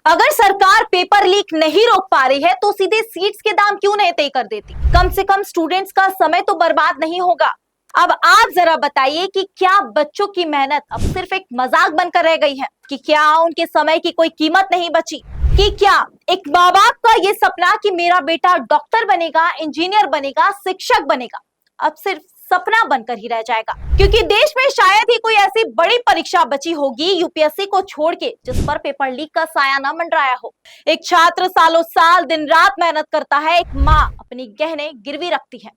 अगर सरकार paper leak नहीं रोक पा रही है तो सीधे सीट्स के दाम क्यों नहीं तय कर देती? कम से कम स्टूडेंट्स का समय तो बर्बाद नहीं होगा। अब आप जरा बताइए कि क्या बच्चों की मेहनत अब सिर्फ एक मजाक बनकर रह गई है? कि क्या उनके समय की कोई कीमत नहीं बची? कि क्या एक माँ बाप का ये सपना कि मेरा बेटा डॉक्टर बनेगा, इंजीनियर बनेगा, शिक्षक बनेगा, अब सिर्फ सपना बनकर ही रह जाएगा? क्योंकि देश में शायद ही कोई ऐसी बड़ी परीक्षा बची होगी यूपीएससी को छोड़ के जिस पर पेपर लीक का साया न मंडराया हो। एक छात्र सालों साल दिन रात मेहनत करता है, एक माँ अपनी गहने गिरवी रखती है,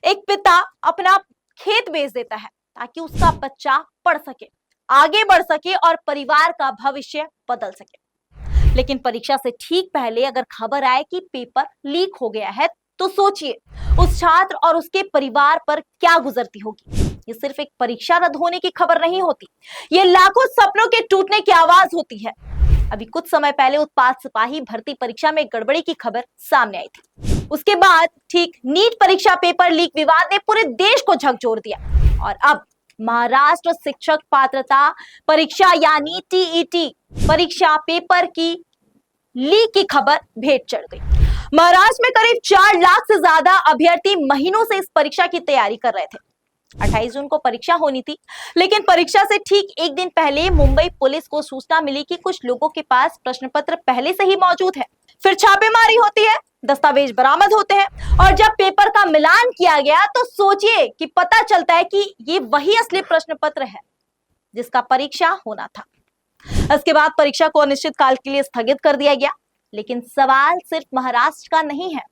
एक पिता अपना खेत बेच देता है ताकि उसका बच्चा पढ़ सके, आगे बढ़ सके और परिवार का भविष्य बदल सके। लेकिन परीक्षा से ठीक पहले अगर खबर आए कि पेपर लीक हो गया है तो सोचिए उस छात्र और उसके परिवार पर क्या गुजरती होगी। ये सिर्फ एक परीक्षा रद्द होने की खबर नहीं होती, ये लाखों सपनों के टूटने की आवाज होती है। अभी कुछ समय पहले उत्पाद सिपाही भर्ती परीक्षा में गड़बड़ी की खबर सामने आई थी। उसके बाद ठीक नीट परीक्षा पेपर लीक विवाद ने पूरे देश को झकझोर दिया और अब महाराष्ट्र शिक्षक पात्रता परीक्षा यानी टीईटी परीक्षा पेपर की लीक की खबर भेंट चढ़ गई। महाराष्ट्र में करीब 4 लाख से ज्यादा अभ्यर्थी महीनों से इस परीक्षा की तैयारी कर रहे थे। 28 जून को परीक्षा होनी थी, लेकिन परीक्षा से ठीक एक दिन पहले मुंबई पुलिस को सूचना मिली कि कुछ लोगों के पास प्रश्न पत्र पहले से ही मौजूद है। फिर छापेमारी होती है, दस्तावेज बरामद होते हैं और जब पेपर का मिलान किया गया तो सोचिए कि पता चलता है कि ये वही असली प्रश्न पत्र है जिसका परीक्षा होना था। इसके बाद परीक्षा को अनिश्चित काल के लिए स्थगित कर दिया गया। लेकिन सवाल सिर्फ महाराष्ट्र का नहीं है।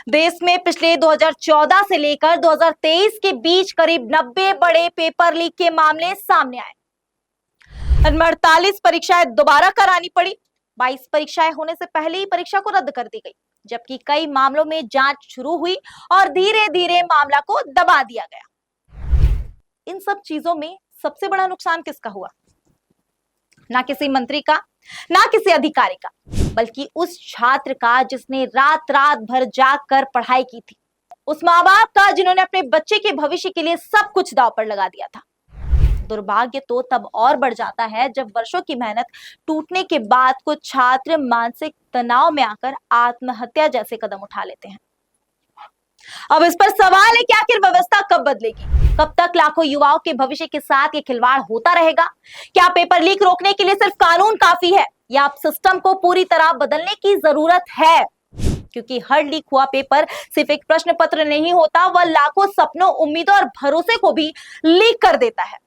देश में पिछले 2014 से लेकर 2023 के बीच करीब 90 बड़े पेपर लीक के मामले सामने आए। 48 परीक्षाएं दोबारा करानी पड़ी, 22 परीक्षाएं होने से पहले ही परीक्षा को रद्द कर दी गई, जबकि कई मामलों में जांच शुरू हुई और धीरे धीरे मामला को दबा दिया गया। इन सब चीजों में सबसे बड़ा नुकसान किसका हुआ? ना किसी मंत्री का, ना किसी अधिकारी का, बल्कि उस छात्र का जिसने रात रात भर जाग कर पढ़ाई की थी, उस माँ बाप का जिन्होंने अपने बच्चे के भविष्य के लिए सब कुछ दांव पर लगा दिया था। दुर्भाग्य तो तब और बढ़ जाता है जब वर्षों की मेहनत टूटने के बाद कुछ छात्र मानसिक तनाव में आकर आत्महत्या जैसे कदम उठा लेते हैं। अब इस पर सवाल है कि आखिर व्यवस्था कब बदलेगी? कब तक लाखों युवाओं के भविष्य के साथ ये खिलवाड़ होता रहेगा? क्या पेपर लीक रोकने के लिए सिर्फ कानून काफी है या अब सिस्टम को पूरी तरह बदलने की जरूरत है? क्योंकि हर लीक हुआ पेपर सिर्फ एक प्रश्न पत्र नहीं होता, वह लाखों सपनों, उम्मीदों और भरोसे को भी लीक कर देता है।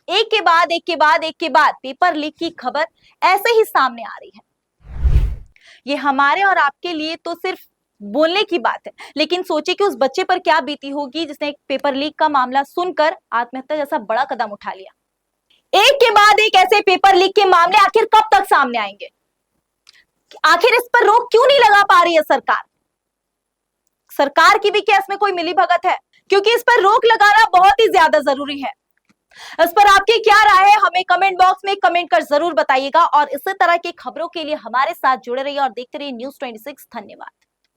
एक के बाद एक के बाद एक के बाद पेपर लीक की खबर ऐसे ही सामने आ रही है। ये हमारे और आपके लिए तो सिर्फ बोलने की बात है, लेकिन सोचिए कि उस बच्चे पर क्या बीती होगी जिसने एक पेपर लीक का मामला सुनकर आत्महत्या जैसा बड़ा कदम उठा लिया। एक के बाद एक ऐसे पेपर लीक के मामले आखिर कब तक सामने आएंगे? आखिर इस पर रोक क्यों नहीं लगा पा रही है सरकार? सरकार की भी क्या इसमें कोई मिलीभगत है? क्योंकि इस पर रोक लगाना बहुत ही ज्यादा जरूरी है। इस पर आपकी क्या राय है? हमें कमेंट बॉक्स में कमेंट कर जरूर बताइएगा और इसी तरह की खबरों के लिए हमारे साथ जुड़े रहिए और देखते रहिए न्यूज़ 26। धन्यवाद।